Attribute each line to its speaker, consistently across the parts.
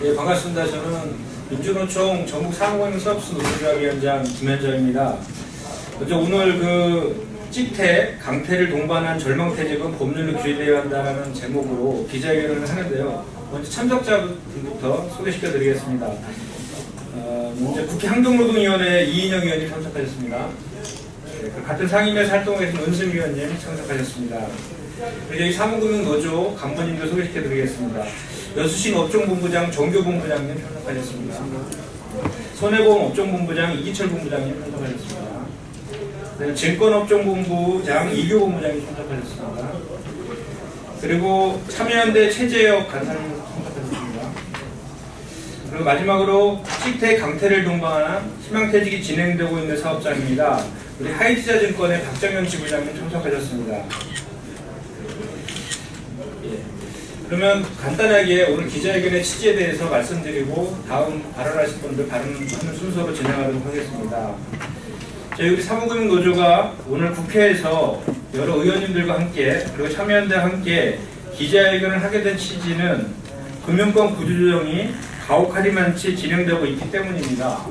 Speaker 1: 예, 반갑습니다. 저는 민주노총 전국 사무공인서비스 노동조합위원장 김현정입니다. 오늘 찍태, 강태를 동반한 절망퇴직은 법률로 규제되어야 한다는 제목으로 기자회견을 하는데요. 먼저 참석자분부터 소개시켜 드리겠습니다. 먼저 국회 환경노동위원회 이인영 의원님 참석하셨습니다. 네, 같은 상임위에서 활동하고 계신 은승 위원님 참석하셨습니다. 그리고 여기 사무금융노조 간부님도 소개시켜 드리겠습니다. 여수신 업종본부장 정교본부장님 참석하셨습니다. 손해보험 업종본부장 이기철 본부장님 참석하셨습니다. 네, 증권업종본부장 이교본부장님 참석하셨습니다. 그리고 참여연대 최재혁 간사님 참석하셨습니다. 그리고 마지막으로 찍태 강태를 동반한 희망퇴직이 진행되고 있는 사업장입니다. 우리 하이티자증권의 박정현 지부장님 참석하셨습니다. 예. 그러면 간단하게 오늘 기자회견의 취지에 대해서 말씀드리고 다음 발언하실 분들 발언하는 순서로 진행하도록 하겠습니다. 저희 우리 사무금융노조가 오늘 국회에서 여러 의원님들과 함께 그리고 참여연대와 함께 기자회견을 하게 된 취지는 금융권 구조조정이 가혹하리만치 진행되고 있기 때문입니다.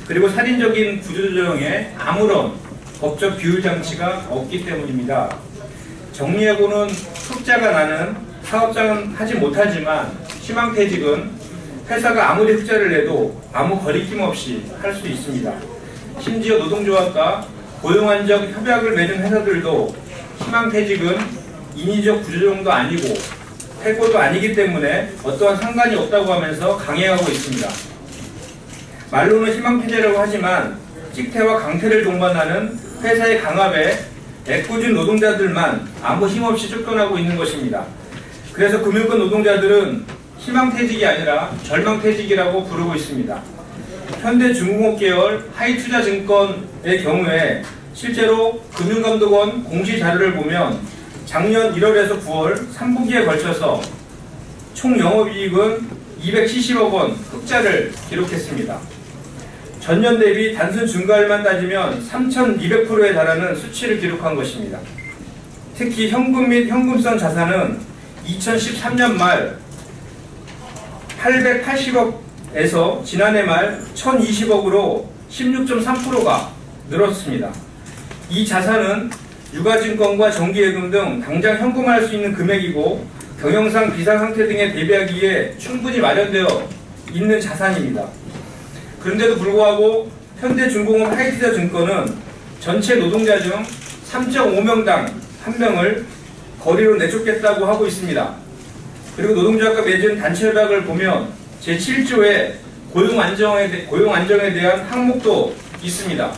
Speaker 1: 그리고 살인적인 구조조정에 아무런 법적 규율 장치가 없기 때문입니다. 정리하고는 흑자가 나는 사업장은 하지 못하지만 희망퇴직은 회사가 아무리 흑자를 내도 아무 거리낌 없이 할 수 있습니다. 심지어 노동조합과 고용안정 협약을 맺은 회사들도 희망퇴직은 인위적 구조조정도 아니고 해고도 아니기 때문에 어떠한 상관이 없다고 하면서 강행하고 있습니다. 말로는 희망퇴직이라고 하지만 찍태와 강태를 동반하는 회사의 강압에 애꿎은 노동자들만 아무 힘없이 쫓겨나고 있는 것입니다. 그래서 금융권 노동자들은 희망퇴직이 아니라 절망퇴직이라고 부르고 있습니다. 현대중공업 계열 하이투자증권의 경우에 실제로 금융감독원 공시자료를 보면 작년 1월에서 9월 3분기에 걸쳐서 총 영업이익은 270억 원 흑자를 기록했습니다. 전년 대비 단순 증가율만 따지면 3,200%에 달하는 수치를 기록한 것입니다. 특히 현금 및 현금성 자산은 2013년 말 880억에서 지난해 말 1,020억으로 16.3%가 늘었습니다. 이 자산은 유가증권과 정기예금 등 당장 현금화할 수 있는 금액이고 경영상 비상상태 등에 대비하기에 충분히 마련되어 있는 자산입니다. 그런데도 불구하고 현대중공업 하이티자증권은 전체 노동자 중 3.5명당 1명을 거리로 내쫓겠다고 하고 있습니다. 그리고 노동조합과 맺은 단체 협약을 보면 제7조에 고용 안정에 대한 항목도 있습니다.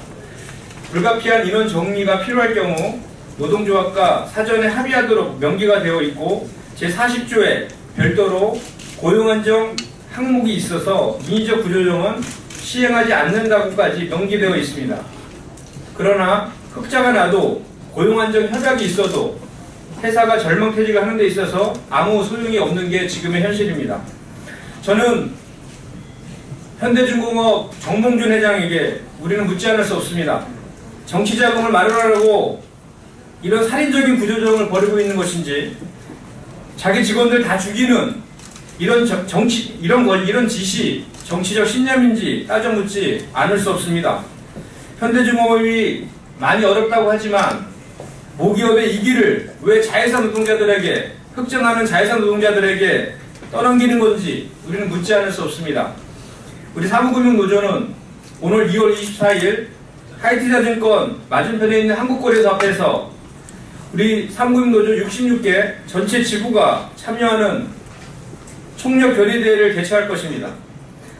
Speaker 1: 불가피한 인원 정리가 필요할 경우 노동조합과 사전에 합의하도록 명기가 되어 있고 제40조에 별도로 고용안정 항목이 있어서 인위적 구조조정은 시행하지 않는다고까지 명기되어 있습니다. 그러나 흑자가 나도 고용안정 협약이 있어도 회사가 절망퇴직을 하는 데 있어서 아무 소용이 없는 게 지금의 현실입니다. 저는 현대중공업 정봉준 회장에게 우리는 묻지 않을 수 없습니다. 정치자금을 마련하려고 이런 살인적인 구조조정을 벌이고 있는 것인지 자기 직원들 다 죽이는 이런 짓이 정치적 신념인지 따져 묻지 않을 수 없습니다. 현대중공업이 많이 어렵다고 하지만 모기업의 이 길을 왜 자회사 노동자들에게 흑전하는 자회사 노동자들에게 떠넘기는 건지 우리는 묻지 않을 수 없습니다. 우리 사무금융노조는 오늘 2월 24일 하이티자증권 맞은편에 있는 한국거래소 앞에서 우리 사무금융노조 66개 전체 지부가 참여하는 총력 결의대회를 개최할 것입니다.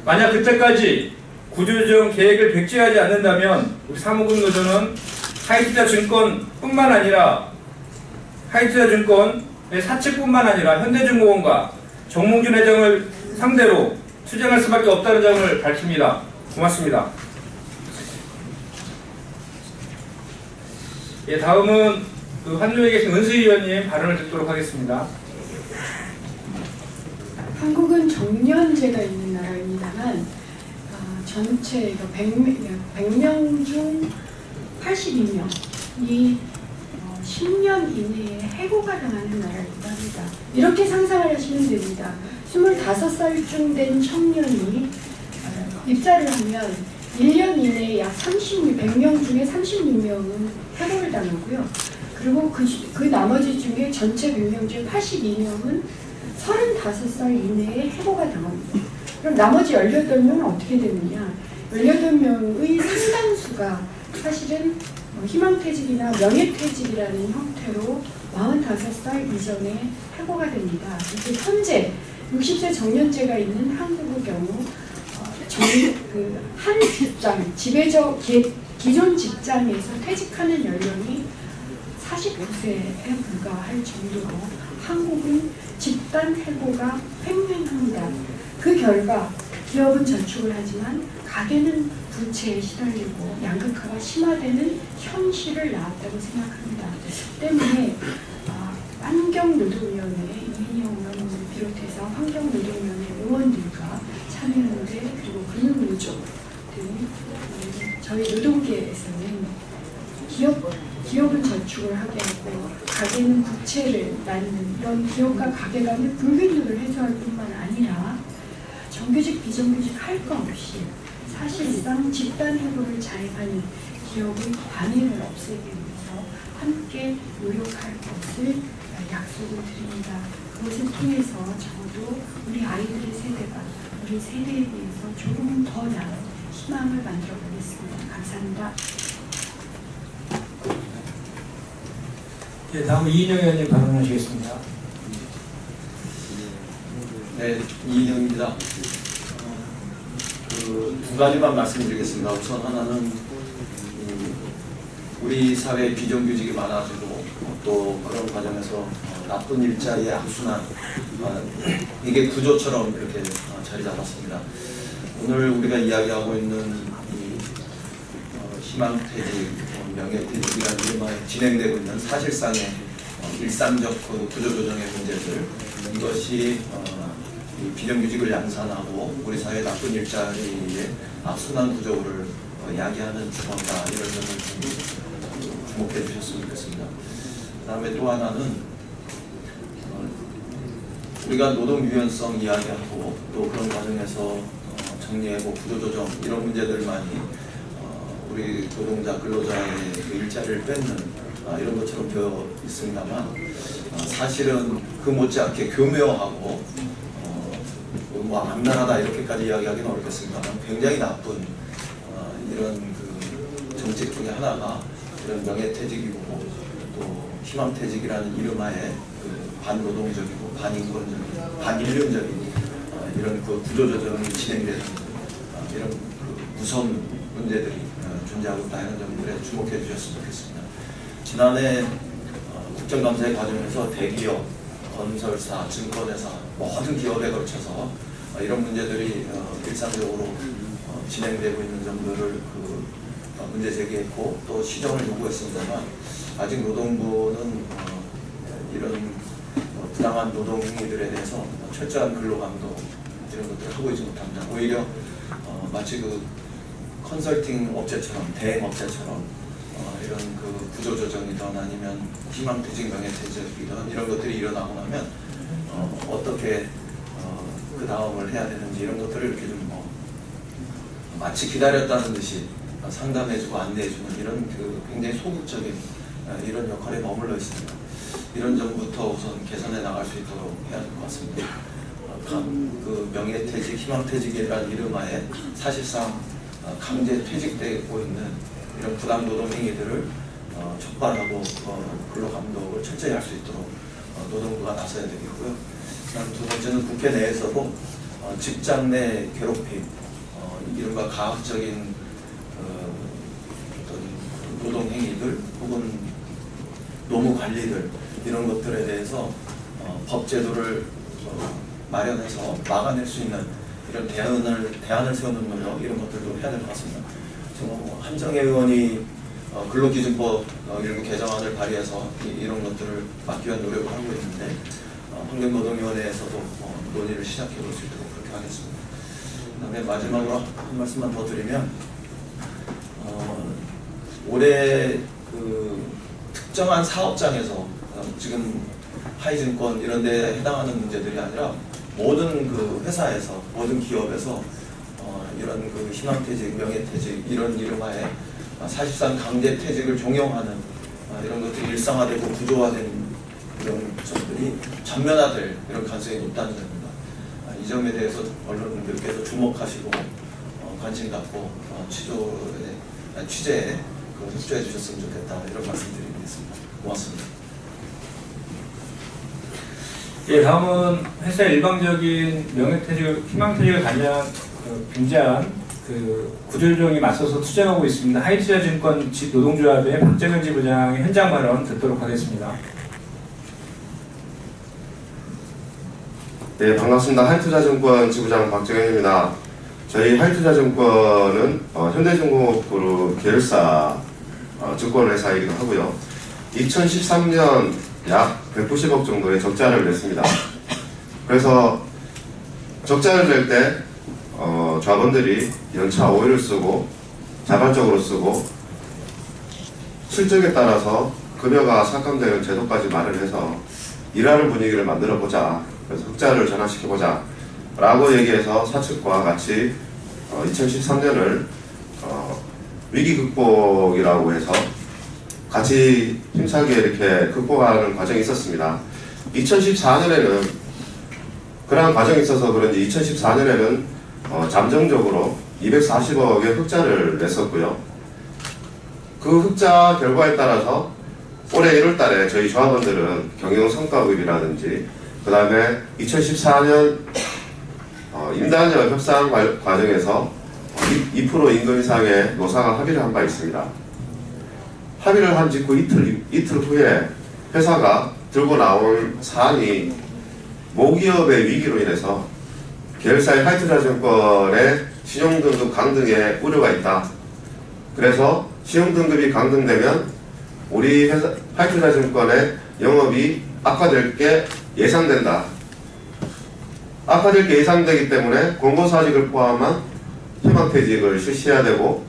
Speaker 1: 만약 그때까지 구조조정 계획을 백지하지 않는다면 우리 사무금융노조는 하이티자증권뿐만 아니라 하이티자증권의 사측뿐만 아니라 현대중공업과 정몽준 회장을 상대로 투쟁할 수밖에 없다는 점을 밝힙니다. 고맙습니다. 예, 다음은 그 환노에 계신 은수희 의원님 발언을 듣도록 하겠습니다.
Speaker 2: 한국은 정년제가 있는 나라입니다만 전체 100명 중 82명이 10년 이내에 해고가 당하는 나라이기도 합니다. 이렇게 상상을 하시면 됩니다. 25살쯤 된 청년이 입사를 하면 1년 이내에 약 100명 중에 36명은 해고를 당하고요. 그리고 그 나머지 중에 전체 100명 중에 82명은 35살 이내에 해고가 당합니다. 그럼 나머지 18명은 어떻게 되느냐? 18명의 상당수가 사실은 희망퇴직이나 명예퇴직이라는 형태로 45살 이전에 해고가 됩니다. 이제 현재 60세 정년제가 있는 한국의 경우 한 직장, 기존 직장에서 퇴직하는 연령이 49세에 불과할 정도로 한국은 집단 해고가 횡행합니다. 그 결과 기업은 저축을 하지만 가게는 부채에 시달리고 양극화가 심화되는 현실을 낳았다고 생각합니다. 때문에 환경노동위원회 이인영 의원을 비롯해서 환경노동위원회 의원들과 참여연대 그리고 금융노조 등 저희 노동계에서는 기업은 저축을 하게 하고 가게는 부채를 낳는 이런 기업과 가게 간의 불균형을 해소할 뿐만 아니라 정규직 비정규직 할 것 없이 사실상 집단 해고를 자행하는 기업의 관행을 없애기 위해서 함께 노력할 것을 약속을 드립니다. 그것을 통해서 적어도 우리 아이들의 세대가 우리 세대에 대해서 조금 더 나은 희망을 만들어 보겠습니다. 감사합니다.
Speaker 1: 네, 다음은 이인영 의원님 발언하시겠습니다.
Speaker 3: 네, 이인영입니다. 두 가지만 말씀드리겠습니다. 우선 하나는 우리 사회에 비정규직이 많아지고 또 그런 과정에서 나쁜 일자리의 악순환 이게 구조처럼 이렇게 자리 잡았습니다. 오늘 우리가 이야기하고 있는 이 희망퇴직, 명예퇴직이라는 이름하에 진행되고 있는 사실상의 일상적 구조조정의 문제들 이것이 이 비정규직을 양산하고 우리 사회의 나쁜 일자리의 악순환 구조를 야기하는 주범이다 이런 점을 좀 주목해 주셨으면 좋겠습니다. 그 다음에 또 하나는 우리가 노동 유연성 이야기하고 또 그런 과정에서 정리해고 구조조정 이런 문제들만이 우리 노동자 근로자의 그 일자리를 뺏는 이런 것처럼 되어 있습니다만 사실은 그 못지않게 교묘하고 뭐 악랄하다 이렇게까지 이야기하기는 어렵겠습니다만 굉장히 나쁜 이런 그 정책 중에 하나가 이런 명예퇴직이고 또 희망퇴직이라는 이름하에 그 반노동적이고 반인권적인 반인륜적인 이런 그 구조조정이 진행되는 이런 그 무서운 문제들이 존재하고 있다는 점들에 주목해 주셨으면 좋겠습니다. 지난해 국정감사의 과정에서 대기업, 건설사, 증권회사 모든 기업에 걸쳐서 이런 문제들이 일상적으로 진행되고 있는 점들을 문제 제기했고 또 시정을 요구했습니다만 아직 노동부는 이런 부당한 노동 행위들에 대해서 철저한 근로감독 이런 것들을 하고 있지 못합니다. 오히려 마치 그 컨설팅 업체처럼 대행 업체처럼 이런 그 구조조정이든 아니면 희망퇴직, 명예퇴직이든 이런 것들이 일어나고 나면 어떻게 그 다음을 해야 되는지 이런 것들을 이렇게 좀 마치 기다렸다는 듯이 상담해주고 안내해주는 이런 그 굉장히 소극적인 이런 역할에 머물러 있습니다. 이런 점부터 우선 개선해 나갈 수 있도록 해야 될 것 같습니다. 그 명예퇴직, 희망퇴직이라는 이름하에 사실상 강제 퇴직되고 있는 이런 부당노동 행위들을 촉발하고 근로감독을 철저히 할 수 있도록 노동부가 나서야 되겠고요. 두 번째는 국회 내에서도 직장 내 괴롭힘, 이른바 가학적인 어떤 노동 행위들 혹은 노무 관리들 이런 것들에 대해서 법 제도를 마련해서 막아낼 수 있는 이런 대안을 세우는 노력 이런 것들도 해야 될 것 같습니다. 지금 한정혜 의원이 근로기준법 일부 개정안을 발의해서 이런 것들을 막기 위한 노력을 하고 있는데 환경노동위원회에서도 논의를 시작해 볼 수 있도록 그렇게 하겠습니다. 그다음에 마지막으로 한 말씀만 더 드리면 올해 그 특정한 사업장에서 지금 하이증권 이런 데 해당하는 문제들이 아니라 모든 그 회사에서 모든 기업에서 이런 그 희망퇴직, 명예퇴직 이런 이름하에 사실상 강제퇴직을 종용하는 이런 것들이 일상화되고 구조화된 이런 점들이 전면화될 이런 가능성이 높다는 점입니다. 이 점에 대해서 언론분들께서 주목하시고 관심 갖고 취재에 협조해 주셨으면 좋겠다 이런 말씀드리겠습니다. 고맙습니다.
Speaker 1: 예, 다음은 회사 일방적인 명예퇴직, 희망퇴직을 빙자한 그 구조조정이 맞서서 투쟁하고 있습니다. 하이투자증권 노동조합의 박정현 지부장의 현장 발언 듣도록 하겠습니다.
Speaker 4: 네, 반갑습니다. 하이투자증권 지부장 박정현입니다. 저희 하이투자증권은 현대중공업그룹 계열사 증권회사이기도 하고요. 2013년 약 190억 정도의 적자를 냈습니다. 그래서 적자를 낼 때 조합원들이 연차 5일을 쓰고 자발적으로 쓰고 실적에 따라서 급여가 삭감되는 제도까지 마련해서 일하는 분위기를 만들어보자. 그래서 흑자를 전환시켜보자 라고 얘기해서 사측과 같이 2013년을 위기 극복이라고 해서 같이 힘차게 이렇게 극복하는 과정이 있었습니다. 2014년에는 그러한 과정이 있어서 그런지 2014년에는 잠정적으로 240억의 흑자를 냈었고요. 그 흑자 결과에 따라서 올해 1월달에 저희 조합원들은 경영성과급이라든지 그 다음에 2014년 임단협 협상 과정에서 2% 임금 인상에 노사가 합의를 한 바 있습니다. 합의를 한 직후 이틀 후에 회사가 들고 나온 사안이 모기업의 위기로 인해서 계열사의 하이투자증권의 신용등급 강등에 우려가 있다. 그래서 신용등급이 강등되면 우리 회사 하이투자증권의 영업이 악화될 게 예상된다. 악화될 게 예상되기 때문에 공고사직을 포함한 희망퇴직을 실시해야 되고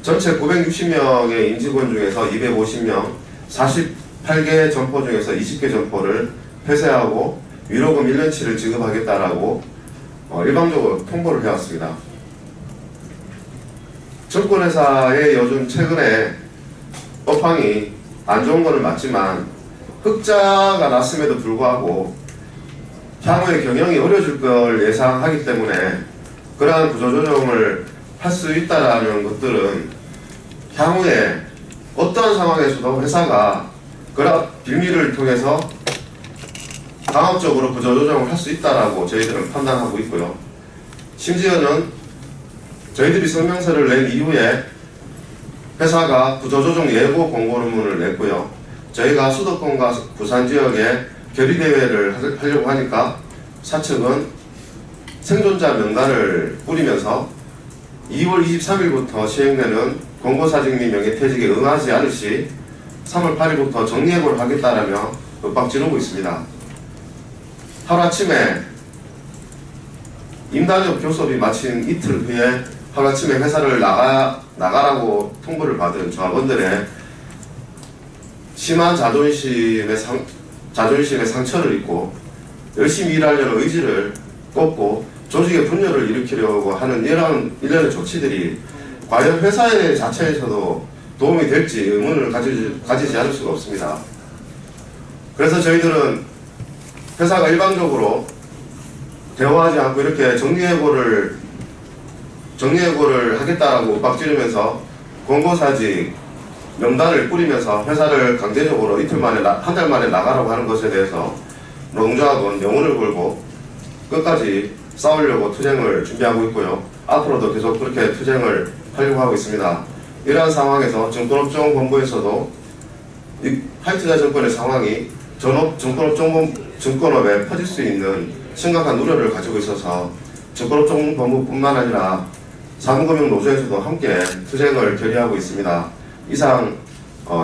Speaker 4: 전체 960명의 임직원 중에서 250명, 48개 점포 중에서 20개 점포를 폐쇄하고 위로금 1년치를 지급하겠다라고 일방적으로 통보를 해왔습니다. 증권회사의 요즘 최근에 업황이 안 좋은 거는 맞지만 흑자가 났음에도 불구하고 향후에 경영이 어려질 걸 예상하기 때문에 그러한 구조조정을 할 수 있다라는 것들은 향후에 어떠한 상황에서도 회사가 그런 빌미를 통해서 강압적으로 구조조정을 할 수 있다라고 저희들은 판단하고 있고요. 심지어는 저희들이 성명서를 낸 이후에 회사가 구조조정 예고 공고문을 냈고요. 저희가 수도권과 부산 지역에 결의대회를 하려고 하니까 사측은 생존자 명단을 뿌리면서 2월 23일부터 시행되는 공고사직 및 명예퇴직에 응하지 않을 시 3월 8일부터 정리해고를 하겠다라며 윽박지르고 있습니다. 하루아침에 임단협 교섭이 마친 이틀 후에 하루아침에 회사를 나가라고 통보를 받은 조합원들의 심한 자존심의 상처를 입고 열심히 일하려는 의지를 꺾고 조직의 분열을 일으키려고 하는 이런 일련의 조치들이 과연 회사의 자체에서도 도움이 될지 의문을 가지지 않을 수가 없습니다. 그래서 저희들은 회사가 일방적으로 대화하지 않고 이렇게 정리해고를 하겠다라고 윽박지르면서 공고사직 명단을 뿌리면서 회사를 강제적으로 이틀 만에 한 달 만에 나가라고 하는 것에 대해서 노동조합은 영혼을 걸고 끝까지 싸우려고 투쟁을 준비하고 있고요. 앞으로도 계속 그렇게 투쟁을 하려고 하고 있습니다. 이러한 상황에서 증권업종본부에서도 하이투자증권의 상황이 전업 증권업에 퍼질 수 있는 심각한 우려를 가지고 있어서 증권업종본부뿐만 아니라 사무금융노조에서도 함께 투쟁을 결의하고 있습니다. 이상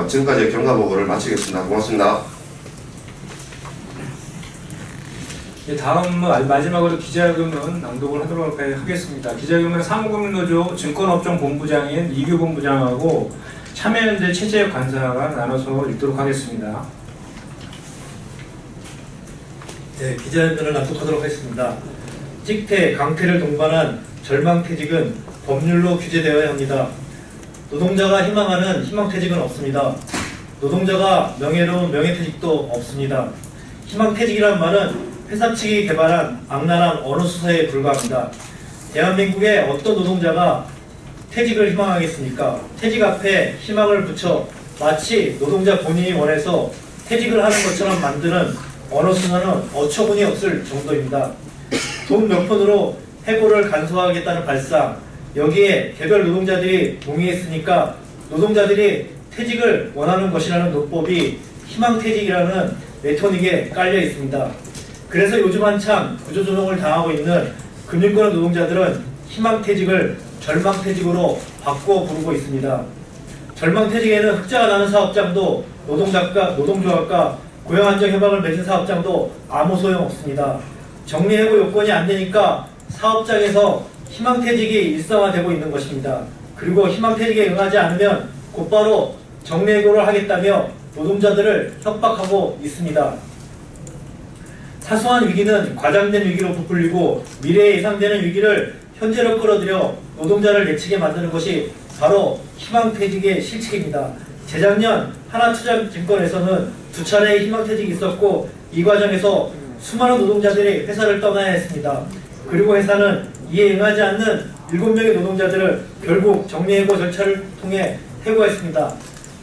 Speaker 4: 지금까지 경과보고를 마치겠습니다. 고맙습니다.
Speaker 1: 예, 다음 마지막으로 기자회견문 낭독을 하도록 하겠습니다. 기자회견문은 사무금융노조 증권업종본부장인 이규 본부장하고 참여연대 최재혁 간사가 나눠서 읽도록 하겠습니다.
Speaker 5: 네, 기자회견을 낭독하도록 하겠습니다. 찍퇴, 강퇴를 동반한 절망퇴직은 법률로 규제되어야 합니다. 노동자가 희망하는 희망퇴직은 없습니다. 노동자가 명예로운 명예퇴직도 없습니다. 희망퇴직이란 말은 회사 측이 개발한 악랄한 언어수사에 불과합니다. 대한민국의 어떤 노동자가 퇴직을 희망하겠습니까? 퇴직 앞에 희망을 붙여 마치 노동자 본인이 원해서 퇴직을 하는 것처럼 만드는 언어수사는 어처구니 없을 정도입니다. 돈 몇 푼으로 해고를 간소화하겠다는 발상, 여기에 개별 노동자들이 동의했으니까 노동자들이 퇴직을 원하는 것이라는 논법이 희망퇴직이라는 레토닉에 깔려 있습니다. 그래서 요즘 한창 구조조정을 당하고 있는 금융권 노동자들은 희망퇴직을 절망퇴직으로 바꿔 부르고 있습니다. 절망퇴직에는 흑자가 나는 사업장도 노동조합과 고용안정협약을 맺은 사업장도 아무 소용없습니다. 정리해고 요건이 안 되니까 사업장에서 희망퇴직이 일상화되고 있는 것입니다. 그리고 희망퇴직에 응하지 않으면 곧바로 정리해고를 하겠다며 노동자들을 협박하고 있습니다. 사소한 위기는 과장된 위기로 부풀리고 미래에 예상되는 위기를 현재로 끌어들여 노동자를 내치게 만드는 것이 바로 희망퇴직의 실책입니다. 재작년 하나투자증권에서는 2차례의 희망퇴직이 있었고 이 과정에서 수많은 노동자들이 회사를 떠나야 했습니다. 그리고 회사는 이에 응하지 않는 7명의 노동자들을 결국 정리해고 절차를 통해 해고했습니다.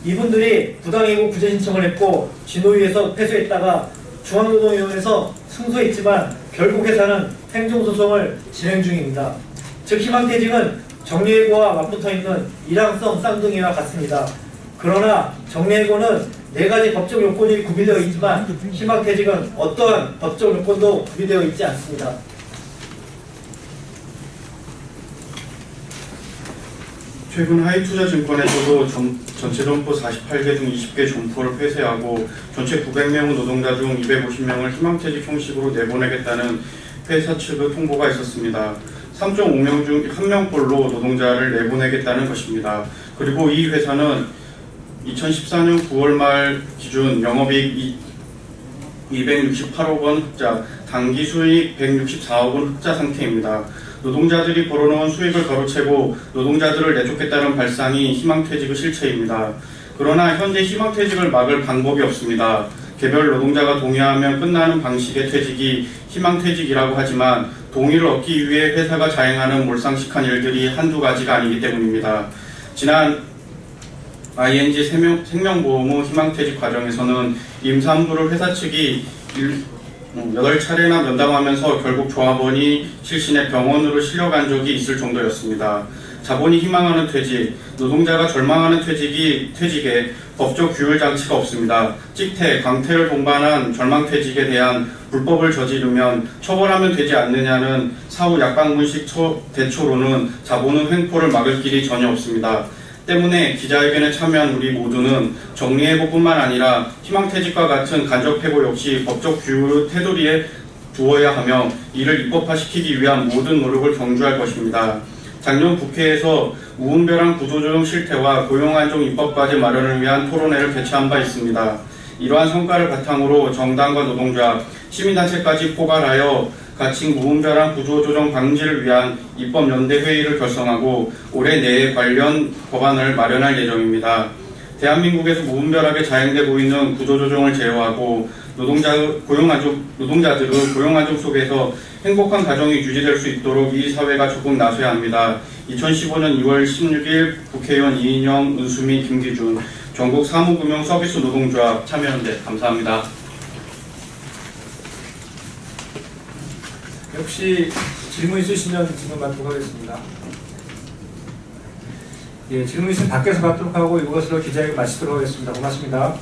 Speaker 5: 이분들이 부당해고 구제 신청을 했고 진호위에서 패소했다가 중앙노동위원회에서 승소했지만 결국 회사는 행정소송을 진행 중입니다. 즉 희망퇴직은 정리해고와 맞붙어있는 일항성 쌍둥이와 같습니다. 그러나 정리해고는 4가지 법적 요건이 구비되어 있지만 희망퇴직은 어떠한 법적 요건도 구비되어 있지 않습니다.
Speaker 6: 최근 하이투자증권에서도 전체 점포 48개 중 20개 점포를 폐쇄하고 전체 900명 노동자 중 250명을 희망퇴직 형식으로 내보내겠다는 회사 측의 통보가 있었습니다. 3.5명 중 1명꼴로 노동자를 내보내겠다는 것입니다. 그리고 이 회사는 2014년 9월 말 기준 영업이익 268억 원 흑자, 당기수익 164억 원 흑자 상태입니다. 노동자들이 벌어놓은 수익을 가로채고 노동자들을 내쫓겠다는 발상이 희망퇴직의 실체입니다. 그러나 현재 희망퇴직을 막을 방법이 없습니다. 개별 노동자가 동의하면 끝나는 방식의 퇴직이 희망퇴직이라고 하지만 동의를 얻기 위해 회사가 자행하는 몰상식한 일들이 한두 가지가 아니기 때문입니다. 지난 ING 생명보험의 희망퇴직 과정에서는 임산부를 회사 측이 8차례나 면담하면서 결국 조합원이 실신해 병원으로 실려간 적이 있을 정도였습니다. 자본이 희망하는 퇴직, 노동자가 절망하는 퇴직에 법적 규율 장치가 없습니다. 찍퇴, 강퇴를 동반한 절망퇴직에 대한 불법을 저지르면 처벌하면 되지 않느냐는 사후 약방문식 대초로는 자본의 횡포를 막을 길이 전혀 없습니다. 때문에 기자회견에 참여한 우리 모두는 정리해고뿐만 아니라 희망퇴직과 같은 간접해고 역시 법적 규율의 테두리에 두어야 하며 이를 입법화시키기 위한 모든 노력을 경주할 것입니다. 작년 국회에서 무분별한 구조조정 실태와 고용안정 입법과제 마련을 위한 토론회를 개최한 바 있습니다. 이러한 성과를 바탕으로 정당과 노동자, 시민단체까지 포괄하여 가칭 무분별한 구조조정 방지를 위한 입법연대회의를 결성하고 올해 내에 관련 법안을 마련할 예정입니다. 대한민국에서 무분별하게 자행되고 있는 구조조정을 제어하고 노동자들의 고용안정 속에서 행복한 가정이 유지될 수 있도록 이 사회가 적극 나서야 합니다. 2015년 2월 16일 국회의원 이인영, 은수미, 김기준, 전국 사무금융 서비스 노동조합 참여연대 감사합니다.
Speaker 1: 혹시 질문 있으시면 질문 받도록 하겠습니다. 예, 질문 있으면 밖에서 받도록 하고 이것으로 기자회견 마치도록 하겠습니다. 고맙습니다.